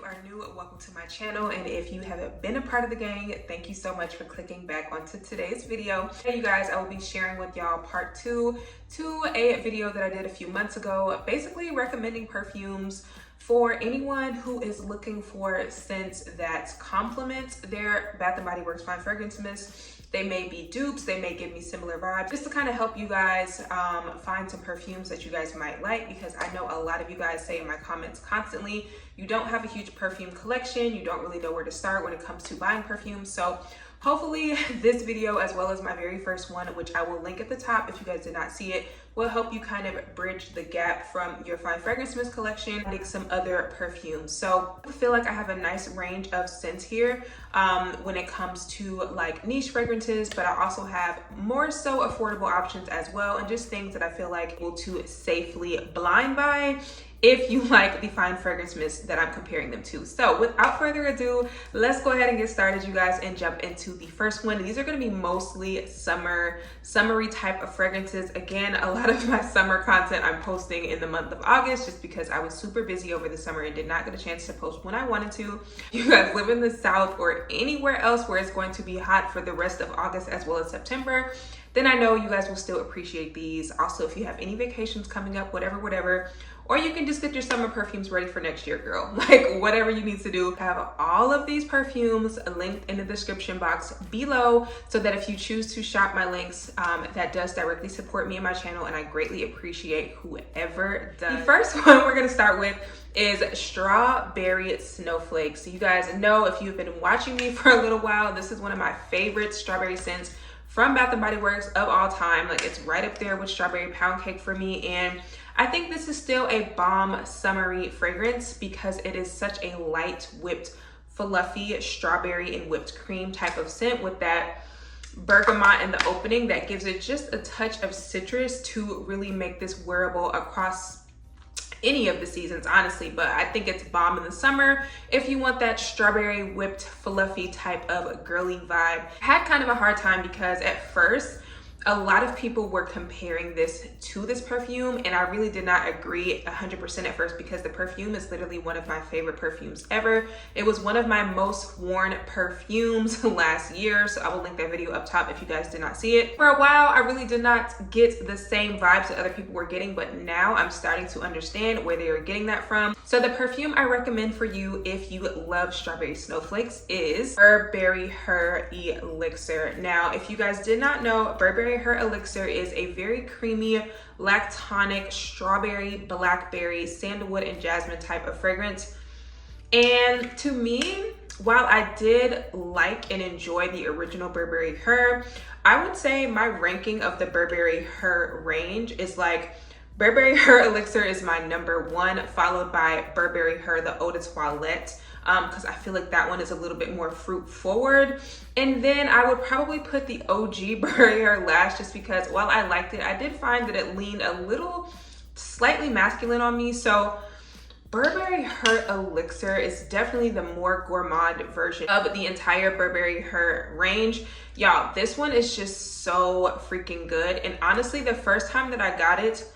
are new, welcome to my channel, and if you haven't been a part of the gang, thank you so much for clicking back onto today's video. Hey you guys, I will be sharing with y'all part two to a video that I did a few months ago, basically recommending perfumes for anyone who is looking for scents that complement their Bath & Body Works Fine Fragrance Mist. They may be dupes, they may give me similar vibes, just to kind of help you guys find some perfumes that you guys might like, because I know a lot of you guys say in my comments constantly, you don't have a huge perfume collection, you don't really know where to start when it comes to buying perfumes. So hopefully this video, as well as my very first one, which I will link at the top if you guys did not see it, will help you kind of bridge the gap from your Fine Fragrance Mist collection and make some other perfumes. So I feel like I have a nice range of scents here when it comes to like niche fragrances, but I also have more so affordable options as well, and just things that I feel like able to safely blind buy if you like the Fine Fragrance Mist that I'm comparing them to. So without further ado, let's go ahead and get started, you guys, and jump into the first one. These are going to be mostly summery type of fragrances. Again, a lot of my summer content I'm posting in the month of August just because I was super busy over the summer and did not get a chance to post when I wanted to. You guys live in the South or anywhere else where it's going to be hot for the rest of August as well as September, then I know you guys will still appreciate these. Also, if you have any vacations coming up, whatever, or you can just get your summer perfumes ready for next year, girl. Like whatever you need to do. I have all of these perfumes linked in the description box below, so that if you choose to shop my links, that does directly support me and my channel, and I greatly appreciate whoever does. The first one we're gonna start with is Strawberry Snowflakes. So you guys know, if you've been watching me for a little while, this is one of my favorite strawberry scents from Bath & Body Works of all time. Like, it's right up there with Strawberry Pound Cake for me, and I think this is still a bomb summery fragrance because it is such a light whipped, fluffy strawberry and whipped cream type of scent with that bergamot in the opening that gives it just a touch of citrus to really make this wearable across any of the seasons, honestly. But I think it's bomb in the summer if you want that strawberry whipped fluffy type of girly vibe. I had kind of a hard time because at first a lot of people were comparing this to this perfume, and I really did not agree 100% at first because the perfume is literally one of my favorite perfumes ever. It was one of my most worn perfumes last year, so I will link that video up top if you guys did not see it. For a while, I really did not get the same vibes that other people were getting, but now I'm starting to understand where they are getting that from. So the perfume I recommend for you if you love Strawberry Snowflakes is Burberry Her ELIXIR. Now, if you guys did not know, Burberry Her ELIXIR is a very creamy, lactonic, strawberry, blackberry, sandalwood, and jasmine type of fragrance. And to me, while I did like and enjoy the original Burberry Her, I would say my ranking of the Burberry Her range is like Burberry Her ELIXIR is my #1, followed by Burberry Her the Eau de Toilette, because I feel like that one is a little bit more fruit forward. And then I would probably put the OG Burberry Her last, just because while I liked it, I did find that it leaned a little slightly masculine on me. So Burberry Her ELIXIR is definitely the more gourmand version of the entire Burberry Her range. Y'all, this one is just so freaking good. And honestly, the first time that I got it,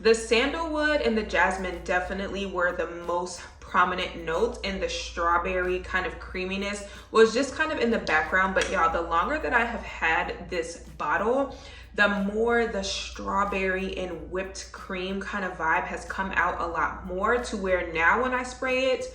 the sandalwood and the jasmine definitely were the most prominent notes, and the strawberry kind of creaminess was just kind of in the background. But y'all, the longer that I have had this bottle, the more the strawberry and whipped cream kind of vibe has come out a lot more, to where now when I spray it,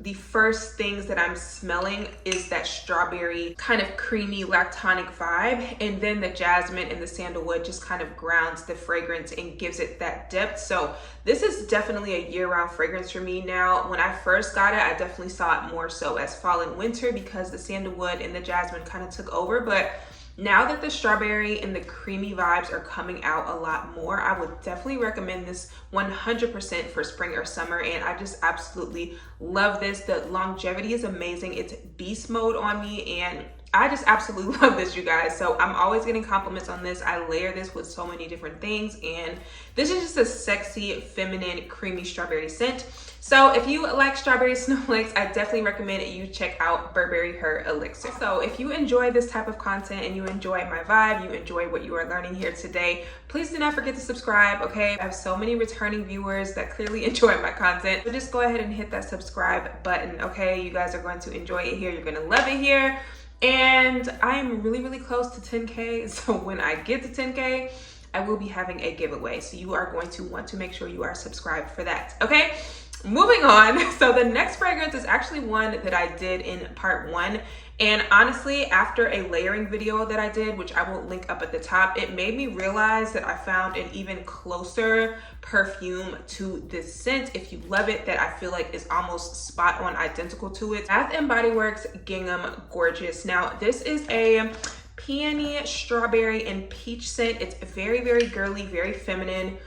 the first things that I'm smelling is that strawberry kind of creamy lactonic vibe, and then the jasmine and the sandalwood just kind of grounds the fragrance and gives it that depth. So this is definitely a year-round fragrance for me now. When I first got it, I definitely saw it more so as fall and winter because the sandalwood and the jasmine kind of took over. But now that the strawberry and the creamy vibes are coming out a lot more, I would definitely recommend this 100% for spring or summer, and I just absolutely love this. The longevity is amazing. It's beast mode on me, and I just absolutely love this, you guys. So I'm always getting compliments on this. I layer this with so many different things, and this is just a sexy, feminine, creamy strawberry scent. So if you like strawberry snowflakes, I definitely recommend you check out Burberry Her Elixir. So if you enjoy this type of content and you enjoy my vibe, you enjoy what you are learning here today, please do not forget to subscribe, okay? I have so many returning viewers that clearly enjoy my content. So just go ahead and hit that subscribe button, okay? You guys are going to enjoy it here. You're gonna love it here. And I am really, really close to 10K. So when I get to 10K, I will be having a giveaway. So you are going to want to make sure you are subscribed for that, okay? Moving on. So the next fragrance is actually one that I did in part 1. And honestly, after a layering video that I did, which I will link up at the top, it made me realize that I found an even closer perfume to this scent, if you love it, that I feel like is almost spot on identical to it. Bath & Body Works Gingham Gorgeous. Now, this is a peony, strawberry, and peach scent. It's very, very girly, very feminine,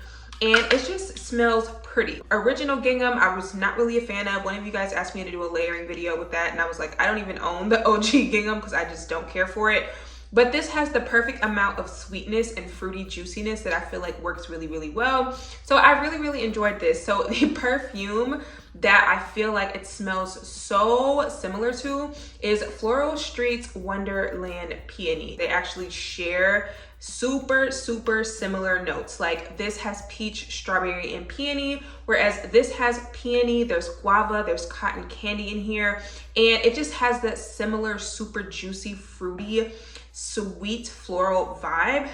and it just smells pretty. Original Gingham, I was not really a fan of. One of you guys asked me to do a layering video with that, and I was like, I don't even own the OG Gingham because I just don't care for it. But this has the perfect amount of sweetness and fruity juiciness that I feel like works really, really well. So I really, really enjoyed this. So the perfume that I feel like it smells so similar to is Floral Street's Wonderland Peony. They actually share super, super similar notes. Like this has peach, strawberry, and peony, whereas this has peony, there's guava, there's cotton candy in here, and it just has that similar super juicy, fruity, sweet floral vibe.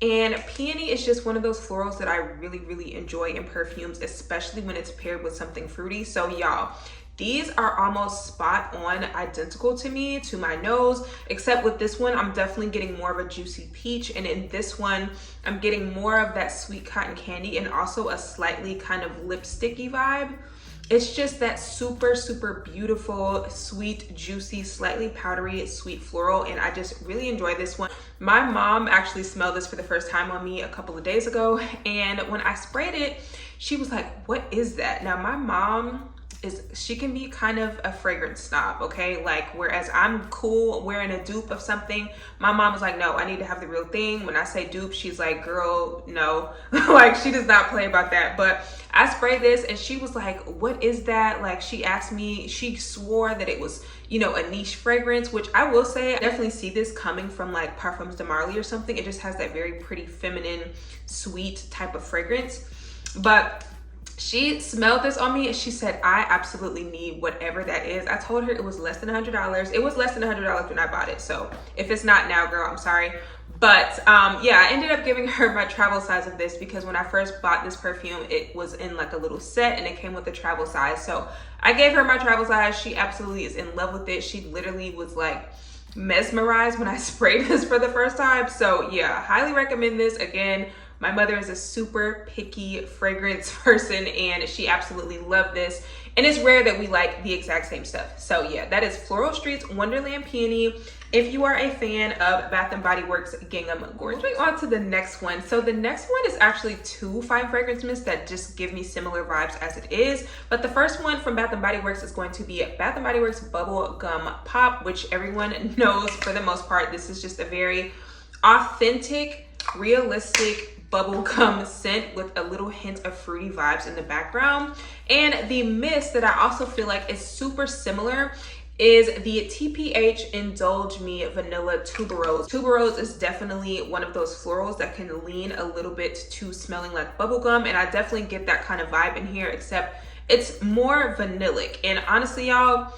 And peony is just one of those florals that I really, really enjoy in perfumes, especially when it's paired with something fruity. So y'all, these are almost spot on identical to me, to my nose, except with this one, I'm definitely getting more of a juicy peach. And in this one, I'm getting more of that sweet cotton candy and also a slightly kind of lipsticky vibe. It's just that super, super beautiful, sweet, juicy, slightly powdery, sweet floral. And I just really enjoy this one. My mom actually smelled this for the first time on me a couple of days ago. And when I sprayed it, she was like, what is that? Now, my mom she can be kind of a fragrance snob, okay? Like, whereas I'm cool wearing a dupe of something, my mom was like, no, I need to have the real thing. When I say dupe, she's like, girl, no. Like, she does not play about that. But I sprayed this and she was like, what is that? Like, she asked me, she swore that it was, you know, a niche fragrance, which I will say, I definitely see this coming from like Parfums de Marly or something. It just has that very pretty, feminine, sweet type of fragrance. But she smelled this on me and she said, I absolutely need whatever that is. I told her it was less than $100. It was less than $100 when I bought it. So if it's not now, girl, I'm sorry. But yeah, I ended up giving her my travel size of this because when I first bought this perfume, it was in like a little set and it came with a travel size. So I gave her my travel size. She absolutely is in love with it. She literally was like mesmerized when I sprayed this for the first time. So yeah, highly recommend this. Again, my mother is a super picky fragrance person and she absolutely loved this. And it's rare that we like the exact same stuff. So yeah, that is Floral Street's Wonderland Peony. If you are a fan of Bath & Body Works Gingham Gorgeous. Moving on to the next one. So the next one is actually two fine fragrance mists that just give me similar vibes as it is. But the first one from Bath & Body Works is going to be Bath & Body Works Bubble Gum Pop, which everyone knows for the most part. This is just a very authentic, realistic bubblegum scent with a little hint of fruity vibes in the background. And the mist that I also feel like is super similar is the TPH Indulge Me Vanilla Tuberose. Tuberose is definitely one of those florals that can lean a little bit to smelling like bubblegum, and I definitely get that kind of vibe in here, except it's more vanillic. And honestly, y'all,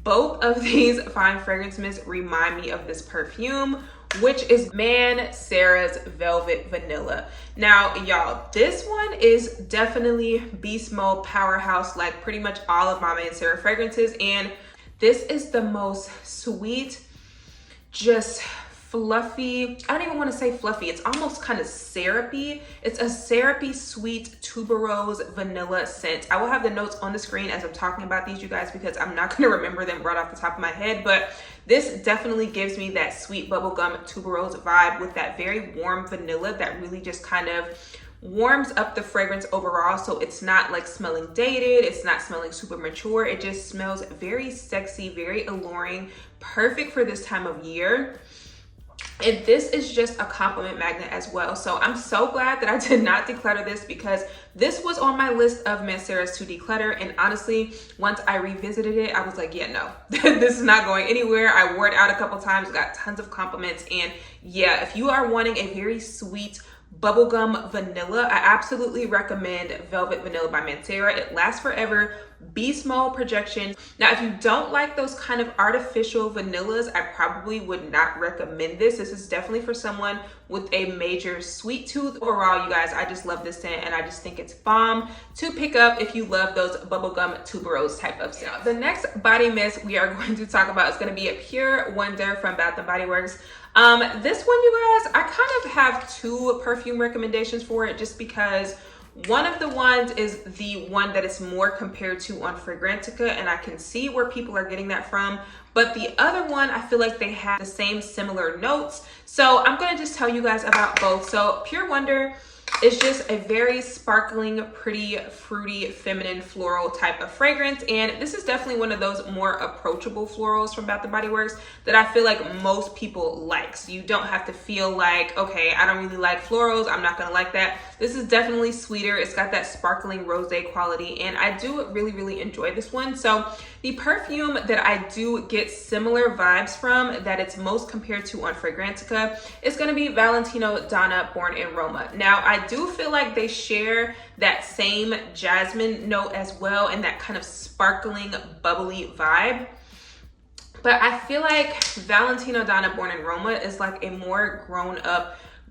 both of these fine fragrance mists remind me of this perfume, which is Mancera's Velvet Vanilla. Now, y'all, this one is definitely beast mode powerhouse, like pretty much all of my Mancera fragrances. And this is the most sweet, just fluffy, I don't even want to say fluffy, it's almost kind of syrupy. It's a syrupy, sweet tuberose vanilla scent. I will have the notes on the screen as I'm talking about these, you guys, because I'm not going to remember them right off the top of my head, but this definitely gives me that sweet bubblegum tuberose vibe with that very warm vanilla that really just kind of warms up the fragrance overall. So it's not like smelling dated, it's not smelling super mature, it just smells very sexy, very alluring, perfect for this time of year. And this is just a compliment magnet as well. So I'm so glad that I did not declutter this, because this was on my list of Mancera's to declutter. And honestly, once I revisited it, I was like, yeah, no, this is not going anywhere. I wore it out a couple times, got tons of compliments. And yeah, if you are wanting a very sweet bubblegum vanilla, I absolutely recommend Velvet Vanilla by Mancera. It lasts forever, beast mode projection. Now, if you don't like those kind of artificial vanillas, I probably would not recommend this. This is definitely for someone with a major sweet tooth. Overall, you guys, I just love this scent, and I just think it's bomb to pick up if you love those bubblegum tuberose type of scents. The next body mist we are going to talk about is going to be a Pure Wonder from Bath & Body Works. This one, you guys, I kind of have two perfume recommendations for it, just because one of the ones is the one that is more compared to on Fragrantica, and I can see where people are getting that from. But the other one, I feel like they have the same similar notes. So I'm gonna just tell you guys about both. So Pure Wonder is just a very sparkling, pretty, fruity, feminine, floral type of fragrance. And this is definitely one of those more approachable florals from Bath & Body Works that I feel like most people like. So you don't have to feel like, okay, I don't really like florals, I'm not gonna like that. This is definitely sweeter. It's got that sparkling rosé quality, and I do really enjoy this one. So the perfume that I do get similar vibes from, that it's most compared to on Fragrantica, is gonna be Valentino Donna Born in Roma. Now, I do feel like they share that same jasmine note as well, and that kind of sparkling, bubbly vibe. But I feel like Valentino Donna Born in Roma is like a more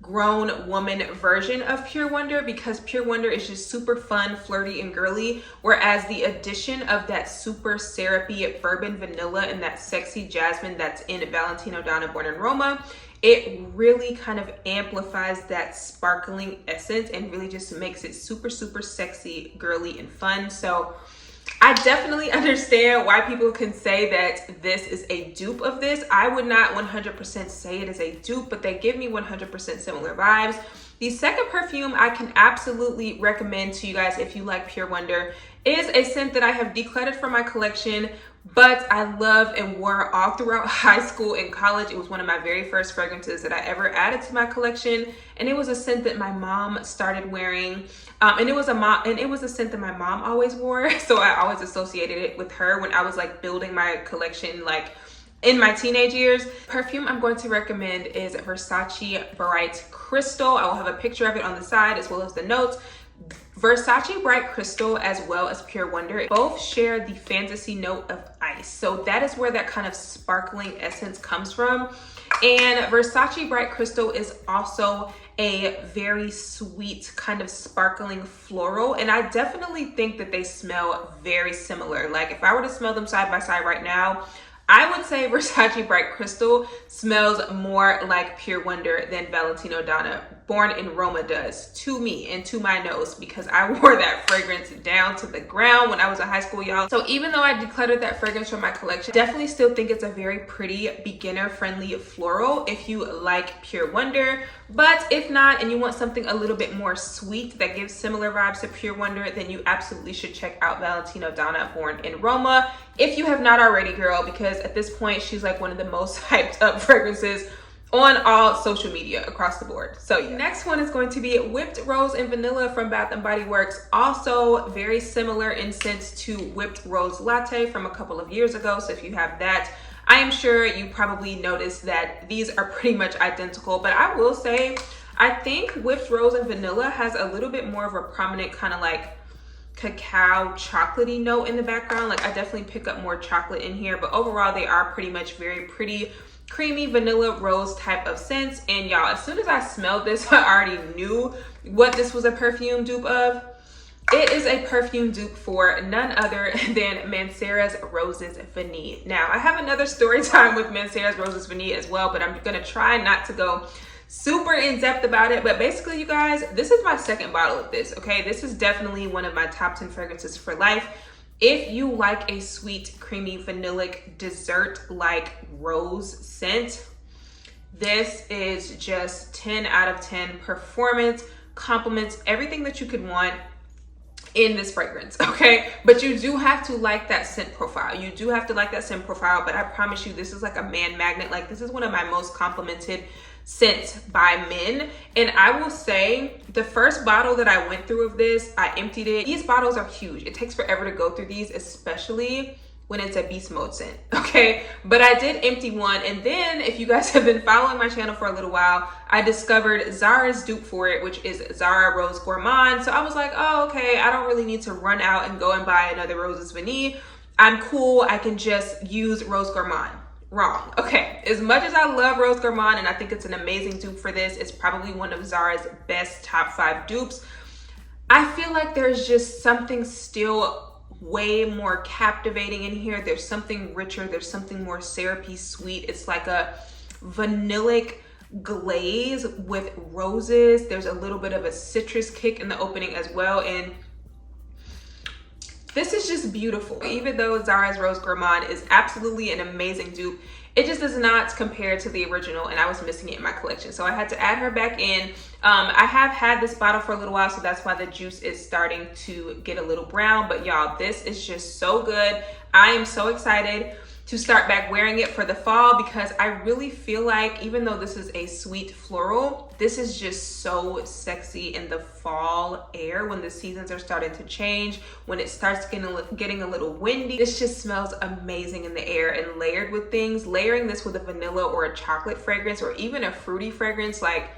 grown woman version of Pure Wonder, because Pure Wonder is just super fun, flirty, and girly, whereas the addition of that super syrupy bourbon vanilla and that sexy jasmine that's in Valentino Donna Born in Roma, it really kind of amplifies that sparkling essence and really just makes it super sexy, girly, and fun. So I definitely understand why people can say that this is a dupe of this. I would not 100% say it is a dupe, but they give me 100% similar vibes. The second perfume I can absolutely recommend to you guys if you like Pure Wonder is a scent that I have decluttered from my collection, but I love and wore all throughout high school and college. It was one of my very first fragrances that I ever added to my collection, and it was a scent that my mom started wearing. And it was a scent that my mom always wore, so I always associated it with her when I was like building my collection, like in my teenage years. Perfume I'm going to recommend is Versace Bright Crystal. I will have a picture of it on the side as well as the notes. Versace Bright Crystal as well as Pure Wonder both share the fantasy note of ice. So that is where that kind of sparkling essence comes from. And Versace Bright Crystal is also a very sweet kind of sparkling floral. And I definitely think that they smell very similar. Like if I were to smell them side by side right now, I would say Versace Bright Crystal smells more like Pure Wonder than Valentino Donna Born in Roma does to me and to my nose, because I wore that fragrance down to the ground when I was in high school, y'all. So even though I decluttered that fragrance from my collection, definitely still think it's a very pretty, beginner-friendly floral if you like Pure Wonder. But if not, and you want something a little bit more sweet that gives similar vibes to Pure Wonder, then you absolutely should check out Valentino Donna Born in Roma if you have not already, girl, because at this point, she's like one of the most hyped up fragrances on all social media across the board. So yeah. Next one is going to be Whipped Rose and Vanilla from Bath & Body Works. Also very similar in sense to Whipped Rose Latte from a couple of years ago. So if you have that, I am sure you probably noticed that these are pretty much identical. But I will say, I think Whipped Rose and Vanilla has a little bit more of a prominent kind of like cacao chocolatey note in the background. Like I definitely pick up more chocolate in here, but overall they are pretty much very pretty, creamy vanilla rose type of scents. And y'all, as soon as I smelled this, I already knew what this was a perfume dupe of. It is a perfume dupe for none other than Mancera's Roses Vanille. Now, I have another story time with Mancera's Roses Vanille as well, but I'm gonna try not to go super in depth about it. But basically, you guys, this is my second bottle of this, okay? This is definitely one of my top 10 fragrances for life. If you like a sweet, creamy, vanillic, dessert-like rose scent, this is just 10 out of 10 performance, compliments, everything that you could want in this fragrance, okay? But you do have to like that scent profile. You do have to like that scent profile, but I promise you, this is like a man magnet. Like, this is one of my most complimented scent by men. And I will say the first bottle that I went through of this, I emptied it. These bottles are huge. It takes forever to go through these, especially when it's a beast mode scent, okay? But I did empty one, and then if you guys have been following my channel for a little while, I discovered Zara's dupe for it, which is Zara Rose Gourmand. So I was like, oh, okay, I don't really need to run out and go and buy another Roses Vanille. I'm cool, I can just use Rose Gourmand. Wrong. Okay, as much as I love Rose Gourmand and I think it's an amazing dupe for this, it's probably one of Zara's best top 5 dupes, I feel like there's just something still way more captivating in here. There's something richer, there's something more syrupy sweet. It's like a vanillic glaze with roses. There's a little bit of a citrus kick in the opening as well, and this is just beautiful. Even though Zara's Rose Gourmand is absolutely an amazing dupe, it just does not compare to the original, and I was missing it in my collection. So I had to add her back in. I have had this bottle for a little while, so that's why the juice is starting to get a little brown. But y'all, this is just so good. I am so excited to start back wearing it for the fall, because I really feel like, even though this is a sweet floral, this is just so sexy in the fall air when the seasons are starting to change, when it starts getting a little windy. This just smells amazing in the air, and layered with things, layering this with a vanilla or a chocolate fragrance or even a fruity fragrance, like,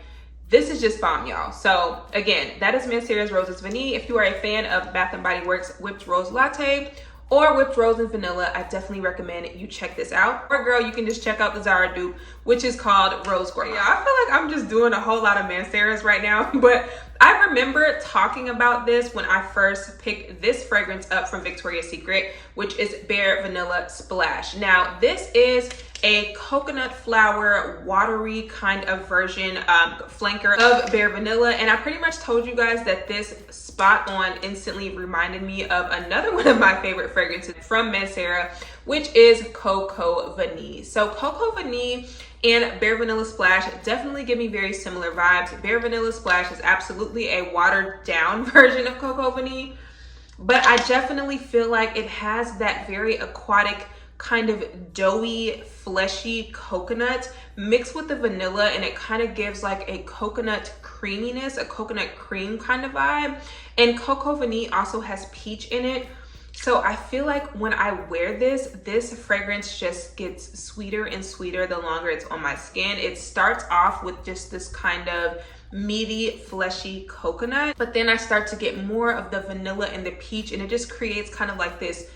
this is just bomb, y'all. So again, that is Mancera's Roses Vanille. If you are a fan of Bath & Body Works Whipped Rose Latte or Whipped Rose and Vanilla, I definitely recommend you check this out. Or girl, you can just check out the Zara dupe, which is called Rose Gourmand. Yeah, I feel like I'm just doing a whole lot of Mancera's right now, but I remember talking about this when I first picked this fragrance up from Victoria's Secret, which is Bare Vanilla Splash. Now, this is a coconut flower, watery kind of version, flanker of Bare Vanilla. And I pretty much told you guys that this spot on instantly reminded me of another one of my favorite fragrances from Mancera, which is Cocoa Vanille. So Cocoa Vanille and Bare Vanilla Splash definitely give me very similar vibes. Bare Vanilla Splash is absolutely a watered down version of Cocoa Vanille, but I definitely feel like it has that very aquatic, kind of doughy, fleshy coconut mixed with the vanilla, and it kind of gives like a coconut creaminess, a coconut cream kind of vibe. And Cocoa Vanille also has peach in it. So I feel like when I wear this fragrance just gets sweeter and sweeter the longer it's on my skin. It starts off with just this kind of meaty, fleshy coconut, but then I start to get more of the vanilla and the peach, and it just creates kind of like this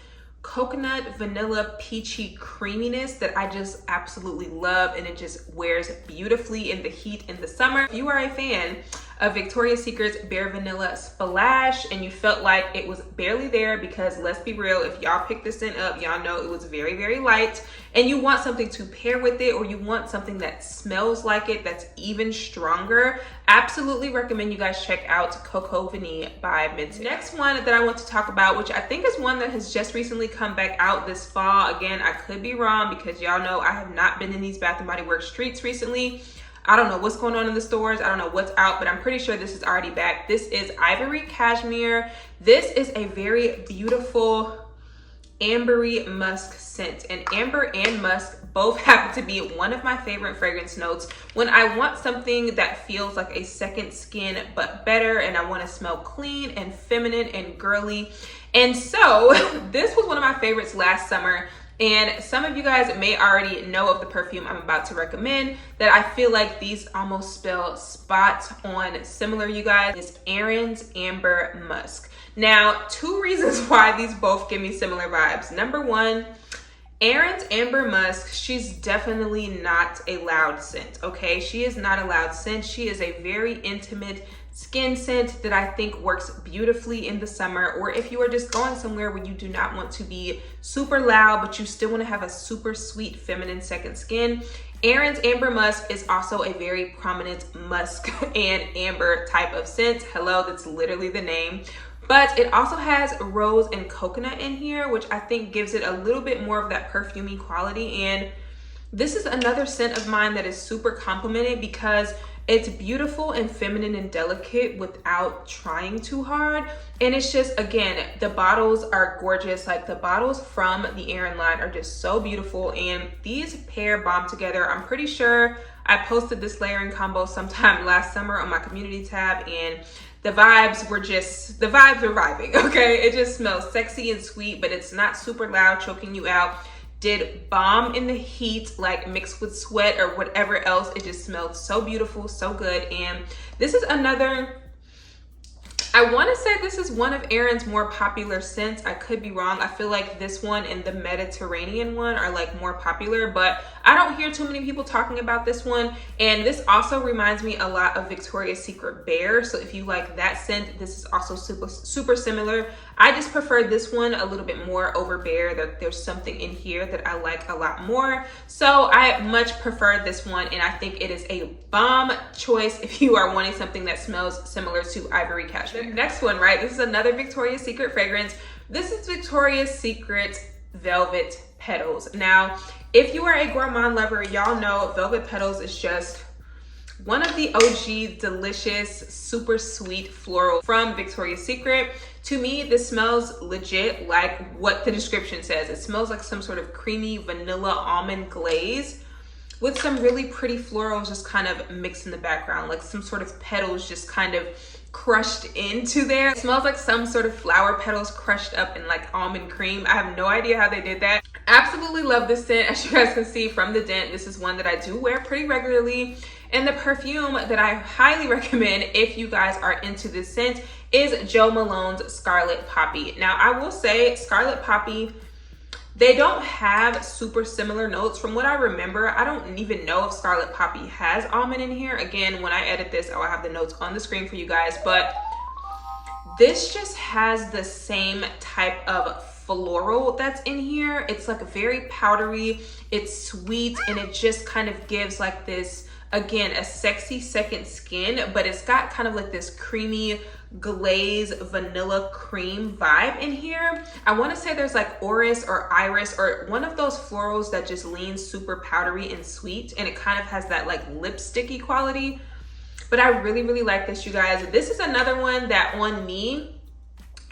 coconut, vanilla, peachy creaminess that I just absolutely love, and it just wears beautifully in the heat in the summer. If you are a fan of Victoria's Secret's Bare Vanilla Splash and you felt like it was barely there, because let's be real, if y'all picked this scent up, y'all know it was very, very light, and you want something to pair with it, or you want something that smells like it that's even stronger, absolutely recommend you guys check out Cocoa Vanille by Mancera. Next one that I want to talk about, which I think is one that has just recently come back out this fall. Again, I could be wrong, because y'all know I have not been in these Bath & Body Works streets recently. I don't know what's going on in the stores. I don't know what's out, but I'm pretty sure this is already back. This is Ivory Cashmere. This is a very beautiful ambery musk scent, and amber and musk both happen to be one of my favorite fragrance notes when I want something that feels like a second skin but better, and I want to smell clean and feminine and girly. And so this was one of my favorites last summer, and some of you guys may already know of the perfume I'm about to recommend, that I feel like these almost spell spot on similar, you guys. It's AERIN's Amber Musk. Now, 2 reasons why these both give me similar vibes. Number one, AERIN's Amber Musk, she's definitely not a loud scent, okay? She is not a loud scent. She is a very intimate skin scent that I think works beautifully in the summer, or if you are just going somewhere where you do not want to be super loud, but you still want to have a super sweet feminine second skin. AERIN's Amber Musk is also a very prominent musk and amber type of scent. Hello, that's literally the name. But it also has rose and coconut in here, which I think gives it a little bit more of that perfumey quality. And this is another scent of mine that is super complimented, because it's beautiful and feminine and delicate without trying too hard. And it's just, again, the bottles are gorgeous. Like, the bottles from the AERIN line are just so beautiful, and these pair bomb together. I'm pretty sure I posted this layering combo sometime last summer on my community tab, and the vibes were vibing, okay? It just smells sexy and sweet, but it's not super loud, choking you out. Did bomb in the heat, like mixed with sweat or whatever else. It just smelled so beautiful, so good. And this is another, I want to say this is one of AERIN's more popular scents. I could be wrong. I feel like this one and the Mediterranean one are like more popular, but I don't hear too many people talking about this one. And this also reminds me a lot of Victoria's Secret Bear. So if you like that scent, this is also super similar. I just prefer this one a little bit more over Bear. There's something in here that I like a lot more. So I much prefer this one, and I think it is a bomb choice if you are wanting something that smells similar to Ivory Cashmere. The next one, right? This is another Victoria's Secret fragrance. This is Victoria's Secret Velvet Petals. Now, if you are a gourmand lover, y'all know Velvet Petals is just one of the OG delicious, super sweet floral from Victoria's Secret. To me, this smells legit like what the description says. It smells like some sort of creamy vanilla almond glaze with some really pretty florals just kind of mixed in the background, like some sort of petals just kind of crushed into there. It smells like some sort of flower petals crushed up in like almond cream. I have no idea how they did that. Absolutely love this scent. As you guys can see from the dent, this is one that I do wear pretty regularly. And the perfume that I highly recommend if you guys are into this scent is Jo Malone's Scarlet Poppy. Now, I will say Scarlet Poppy, they don't have super similar notes. From what I remember, I don't even know if Scarlet Poppy has almond in here. Again, when I edit this, I will have the notes on the screen for you guys, but this just has the same type of floral that's in here. It's like very powdery, it's sweet, and it just kind of gives like this, again, a sexy second skin, but it's got kind of like this creamy glaze vanilla cream vibe in here. I want to say there's like orris or iris or one of those florals that just leans super powdery and sweet, and it kind of has that like lipsticky quality. But I really like this, you guys. This is another one that on me,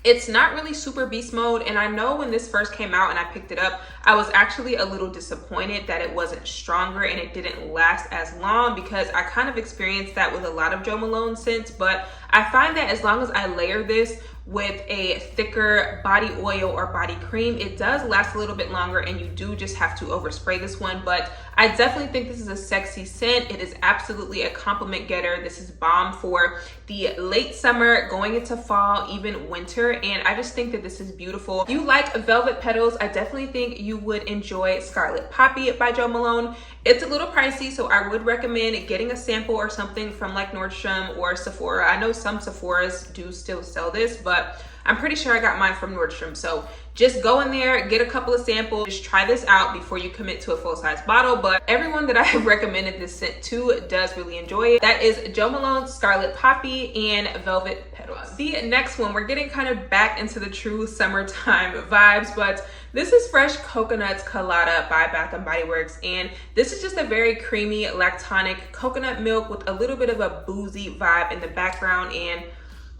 it's not really super beast mode, and I know when this first came out and I picked it up, I was actually a little disappointed that it wasn't stronger and it didn't last as long, because I kind of experienced that with a lot of Jo Malone scents. But I find that as long as I layer this with a thicker body oil or body cream, it does last a little bit longer, and you do just have to overspray this one. But I definitely think this is a sexy scent. It is absolutely a compliment getter. This is bomb for the late summer, going into fall, even winter, and I just think that this is beautiful. If you like Velvet Petals, I definitely think you would enjoy Scarlet Poppy by Jo Malone. It's a little pricey, so I would recommend getting a sample or something from like Nordstrom or Sephora. I know some Sephoras do still sell this, but I'm pretty sure I got mine from Nordstrom. So just go in there, get a couple of samples, just try this out before you commit to a full-size bottle. But everyone that I have recommended this scent to does really enjoy it. That is Jo Malone's Scarlet Poppy and Velvet Petals. The next one, we're getting kind of back into the true summertime vibes, but this is Fresh Coconut's Colada by Bath & Body Works, and this is just a very creamy lactonic coconut milk with a little bit of a boozy vibe in the background. And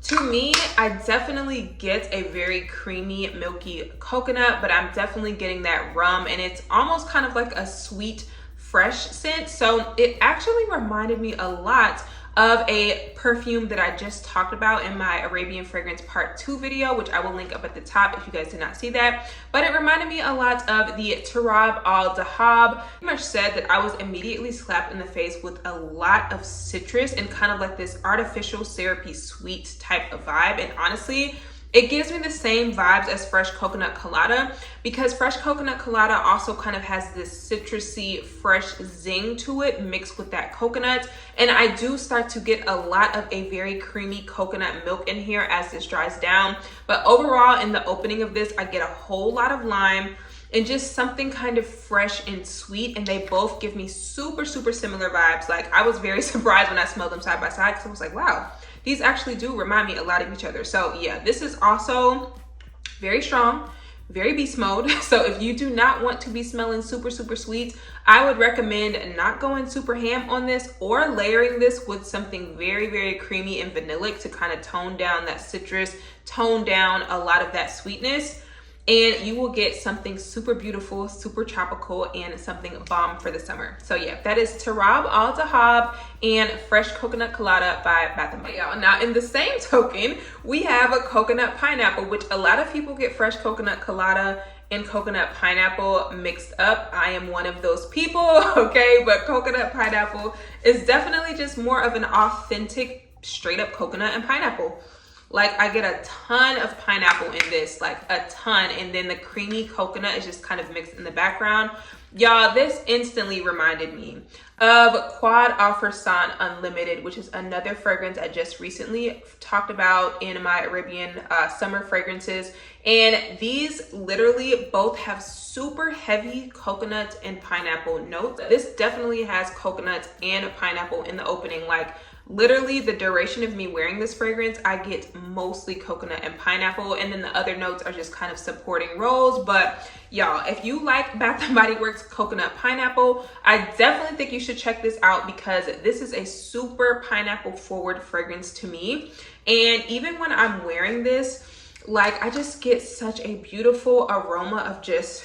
to me, I definitely get a very creamy, milky coconut, but I'm definitely getting that rum, and it's almost kind of like a sweet, fresh scent. So it actually reminded me a lot of a perfume that I just talked about in my Arabian Fragrance Part 2 video, which I will link up at the top if you guys did not see that. But it reminded me a lot of the Tarab Al Dahab. Pretty much said that I was immediately slapped in the face with a lot of citrus and kind of like this artificial syrupy sweet type of vibe. And honestly, it gives me the same vibes as Fresh Coconut Colada, because Fresh Coconut Colada also kind of has this citrusy, fresh zing to it mixed with that coconut. And I do start to get a lot of a very creamy coconut milk in here as this dries down. But overall, in the opening of this, I get a whole lot of lime and just something kind of fresh and sweet, and they both give me super similar vibes. Like, I was very surprised when I smelled them side by side, because I was like, wow, these actually do remind me a lot of each other. So yeah, this is also very strong, very beast mode. So if you do not want to be smelling super sweet, I would recommend not going super ham on this, or layering this with something very creamy and vanillic to kind of tone down that citrus, tone down a lot of that sweetness. and you will get something super beautiful, super tropical, and something bomb for the summer. So yeah, that is Tarab Al Dahab and Fresh Coconut Colada by Bath & Body. Now in the same token, we have a coconut pineapple, which a lot of people get Fresh Coconut Colada and coconut pineapple mixed up. I am one of those people, okay? But coconut pineapple is definitely just more of an authentic straight up coconut and pineapple. Like, I get a ton of pineapple in this, like a ton, and then the creamy coconut is just kind of mixed in the background. Y'all, this instantly reminded me of Quad Alfresan Unlimited, which is another fragrance I just recently talked about in my Arabian summer fragrances. And these literally both have super heavy coconut and pineapple notes. This definitely has coconut and pineapple in the opening. Like, literally the duration of me wearing this fragrance, I get mostly coconut and pineapple, and then the other notes are just kind of supporting roles. But y'all, if you like Bath & Body Works coconut pineapple, I definitely think you should check this out, because this is a super pineapple forward fragrance to me. And even when I'm wearing this, like, I just get such a beautiful aroma of just,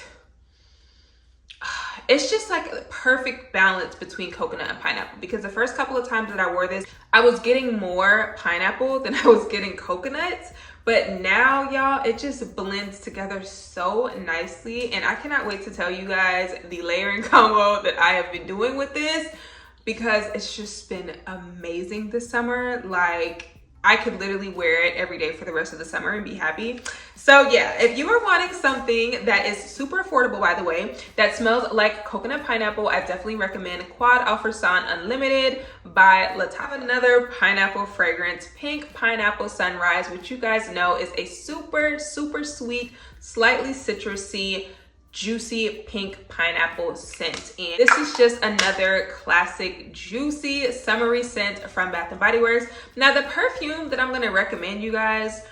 it's just like a perfect balance between coconut and pineapple. Because the first couple of times that I wore this, I was getting more pineapple than I was getting coconuts. But now, y'all, it just blends together so nicely. And I cannot wait to tell you guys the layering combo that I have been doing with this, because it's just been amazing this summer. Like, I could literally wear it every day for the rest of the summer and be happy. So yeah, if you are wanting something that is super affordable, by the way, that smells like coconut pineapple, I definitely recommend Quad Alfresan Unlimited by Latab. Another pineapple fragrance, Pink Pineapple Sunrise, which you guys know is a super, super sweet, slightly citrusy, juicy pink pineapple scent. And this is just another classic juicy summery scent from Bath & Body Works. Now, the perfume that I'm going to recommend you guys,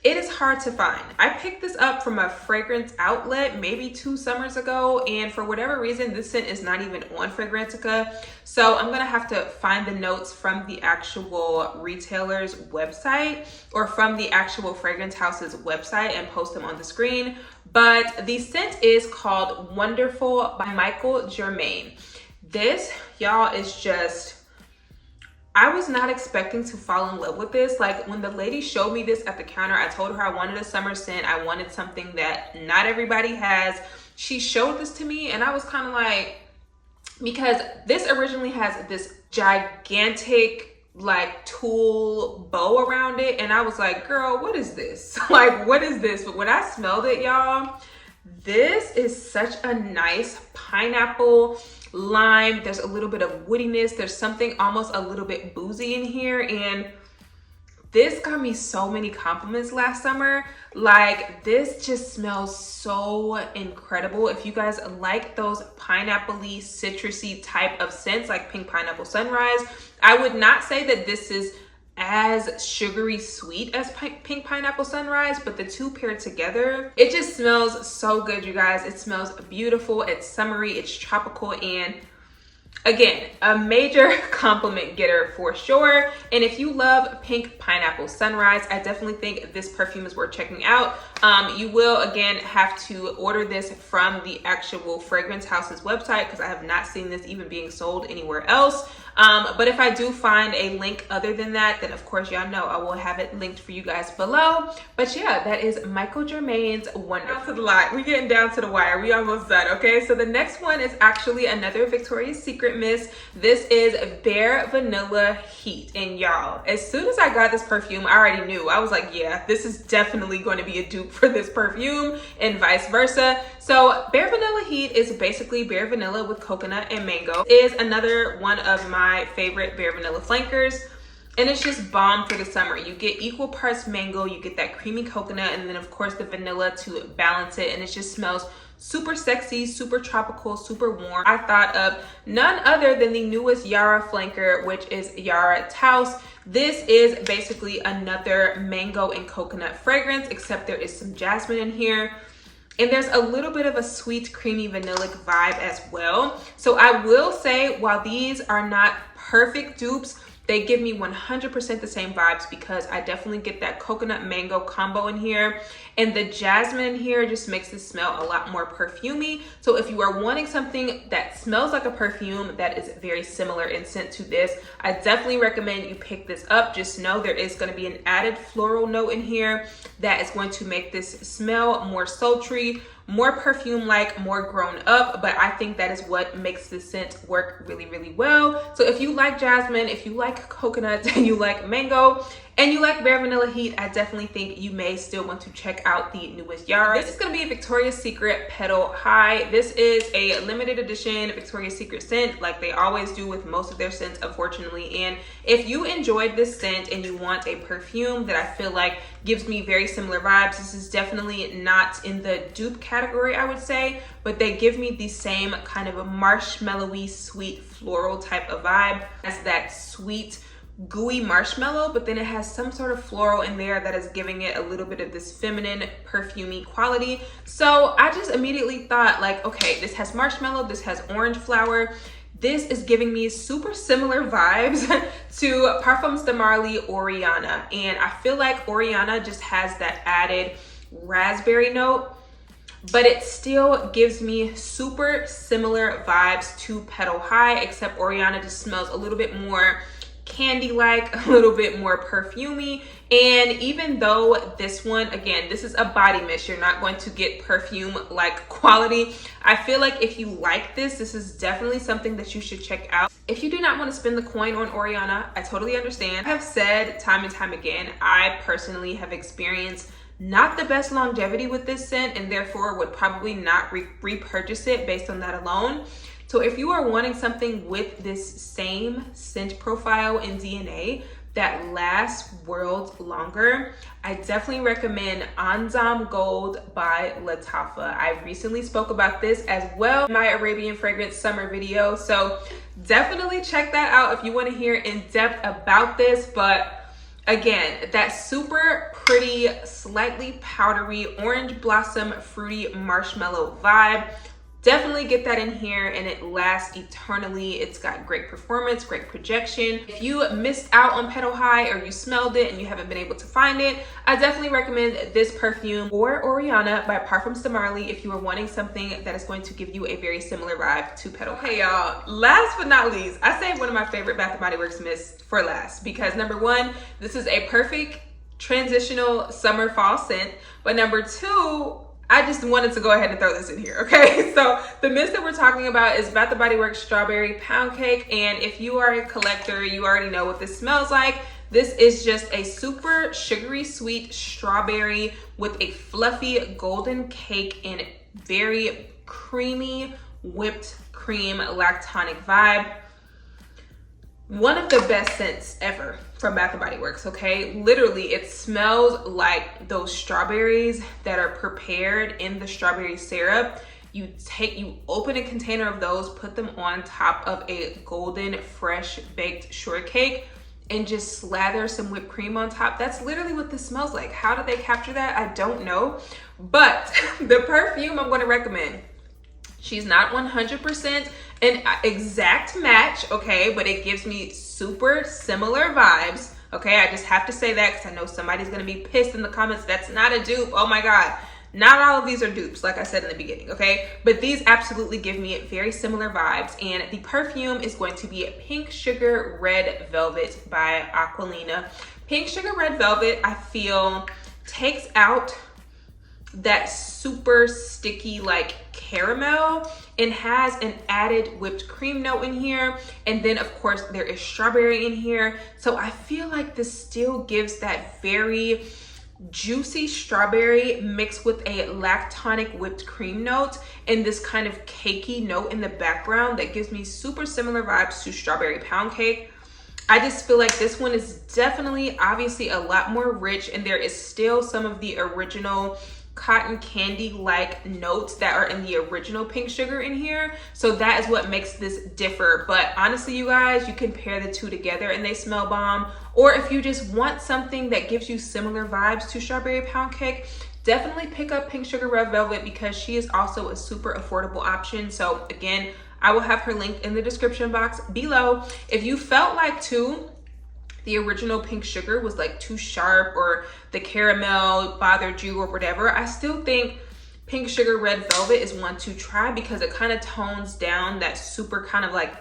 it is hard to find. I picked this up from a fragrance outlet maybe 2 summers ago, and for whatever reason this scent is not even on Fragrantica. So I'm gonna have to find the notes from the actual retailer's website or from the actual fragrance house's website and post them on the screen. But the scent is called Wonderful by Michael Germain. This, y'all, is just, I was not expecting to fall in love with this. Like, when the lady showed me this at the counter, I told her I wanted a summer scent. I wanted something that not everybody has. She showed this to me and I was kind of like, because this originally has this gigantic like tulle bow around it, and I was like, girl, what is this? Like, what is this? But when I smelled it, y'all, this is such a nice pineapple, lime. There's a little bit of woodiness. There's something almost a little bit boozy in here, and this got me so many compliments last summer. Like, this just smells so incredible. If you guys like those pineapple-y, citrusy type of scents like Pink Pineapple Sunrise, I would not say that this is as sugary sweet as Pink Pineapple Sunrise, but the two paired together, it just smells so good, you guys. It smells beautiful, it's summery, it's tropical, and again, a major compliment getter for sure. And if you love Pink Pineapple Sunrise, I definitely think this perfume is worth checking out. You will, again, have to order this from the actual fragrance house's website, because I have not seen this even being sold anywhere else. But if I do find a link other than that, then of course, y'all know I will have it linked for you guys below. But yeah, that is Michael Germain's Wonderful. Down to the line. We're getting down to the wire. We almost done, okay? So the next one is actually another Victoria's Secret mist. This is Bare Vanilla Heat. And y'all, as soon as I got this perfume, I already knew. I was like, yeah, this is definitely going to be a dupe for this perfume, and vice versa. So Bare Vanilla Heat is basically bare vanilla with coconut and mango. It is another one of my favorite bare vanilla flankers, and it's just bomb for the summer. You get equal parts mango, you get that creamy coconut, and then of course the vanilla to balance it, and it just smells super sexy, super tropical, super warm. I thought of none other than the newest Yara flanker, which is Yara Taos. This is basically another mango and coconut fragrance, except there is some jasmine in here. And there's a little bit of a sweet, creamy, vanillic vibe as well. So I will say, while these are not perfect dupes, they give me 100% the same vibes, because I definitely get that coconut mango combo in here. and the jasmine here just makes this smell a lot more perfumey. So if you are wanting something that smells like a perfume that is very similar in scent to this, I definitely recommend you pick this up. Just know there is going to be an added floral note in here that is going to make this smell more sultry, more perfume-like, more grown up, but I think that is what makes this scent work really, really well. So if you like jasmine, if you like coconut, and you like mango, and you like bare vanilla heat, I definitely think you may still want to check out the newest Yara. This is gonna be a Victoria's Secret Petal High. This is a limited edition Victoria's Secret scent, like they always do with most of their scents, unfortunately. And if you enjoyed this scent and you want a perfume that I feel like gives me very similar vibes, this is definitely not in the dupe category, I would say, but they give me the same kind of a marshmallowy, sweet floral type of vibe as that sweet, gooey marshmallow, but then it has some sort of floral in there that is giving it a little bit of this feminine perfumey quality. So I just immediately thought like, okay, this has marshmallow, this has orange flower. This is giving me super similar vibes to Parfums de Marly Oriana, and I feel like Oriana just has that added raspberry note, but it still gives me super similar vibes to Petal High, except Oriana just smells a little bit more candy-like, a little bit more perfumey. And even though this one, again, this is a body mist, you're not going to get perfume like quality, I feel like if you like this is definitely something that you should check out. If you do not want to spend the coin on Oriana, I totally understand. I have said time and time again, I personally have experienced not the best longevity with this scent, and therefore would probably not repurchase it based on that alone. So if you are wanting something with this same scent profile and DNA that lasts worlds longer, I definitely recommend Anzam Gold by Lattafa. I recently spoke about this as well in my Arabian fragrance summer video, so definitely check that out if you want to hear in depth about this. But again, that super pretty, slightly powdery, orange blossom, fruity marshmallow vibe, definitely get that in here, and it lasts eternally. It's got great performance, great projection. If you missed out on Petal High or you smelled it and you haven't been able to find it, I definitely recommend this perfume or Oriana by Parfums de Marly if you are wanting something that is going to give you a very similar vibe to Petal High. Hey y'all, last but not least, I saved one of my favorite Bath & Body Works mists for last because number one, this is a perfect transitional summer fall scent, but number two, I just wanted to go ahead and throw this in here, okay? So the mist that we're talking about is Bath & Body Works Strawberry Pound Cake, and if you are a collector, you already know what this smells like. This is just a super sugary sweet strawberry with a fluffy golden cake and very creamy whipped cream lactonic vibe. One of the best scents ever from Bath & Body Works, okay? Literally, it smells like those strawberries that are prepared in the strawberry syrup. You open a container of those, put them on top of a golden, fresh baked shortcake, and just slather some whipped cream on top. That's literally what this smells like. How did they capture that? I don't know. But the perfume I'm gonna recommend, she's not 100% an exact match, okay, but it gives me super similar vibes, okay? I just have to say that because I know somebody's gonna be pissed in the comments. That's not a dupe. Oh my God. Not all of these are dupes, like I said in the beginning, okay? But these absolutely give me very similar vibes, and the perfume is going to be Pink Sugar Red Velvet by Aquilina. Pink Sugar Red Velvet, I feel, takes out that super sticky like caramel and has an added whipped cream note in here, and then of course there is strawberry in here, so I feel like this still gives that very juicy strawberry mixed with a lactonic whipped cream note and this kind of cakey note in the background that gives me super similar vibes to Strawberry Pound Cake. I just feel like this one is definitely obviously a lot more rich, and there is still some of the original cotton candy like notes that are in the original Pink Sugar in here, so that is what makes this differ. But honestly, you guys, you can pair the two together and they smell bomb. Or if you just want something that gives you similar vibes to Strawberry Pound Cake, definitely pick up Pink Sugar Red Velvet because she is also a super affordable option. So again, I will have her linked in the description box below. If you felt like too, the original Pink Sugar was like too sharp, or the caramel bothered you or whatever, I still think Pink Sugar Red Velvet is one to try because it kind of tones down that super kind of like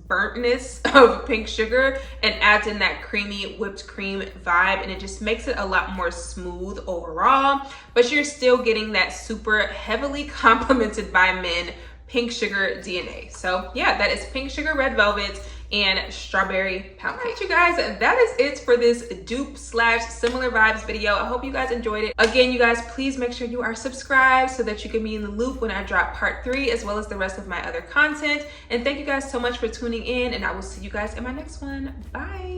burntness of Pink Sugar and adds in that creamy whipped cream vibe, and it just makes it a lot more smooth overall, but you're still getting that super heavily complimented by men Pink Sugar DNA. So yeah, that is Pink Sugar Red Velvet and Strawberry Pound Cake. All right, you guys, that is it for this dupe slash similar vibes video. I hope you guys enjoyed it. Again, you guys, please make sure you are subscribed so that you can be in the loop when I drop part 3, as well as the rest of my other content. And thank you guys so much for tuning in, and I will see you guys in my next one. Bye.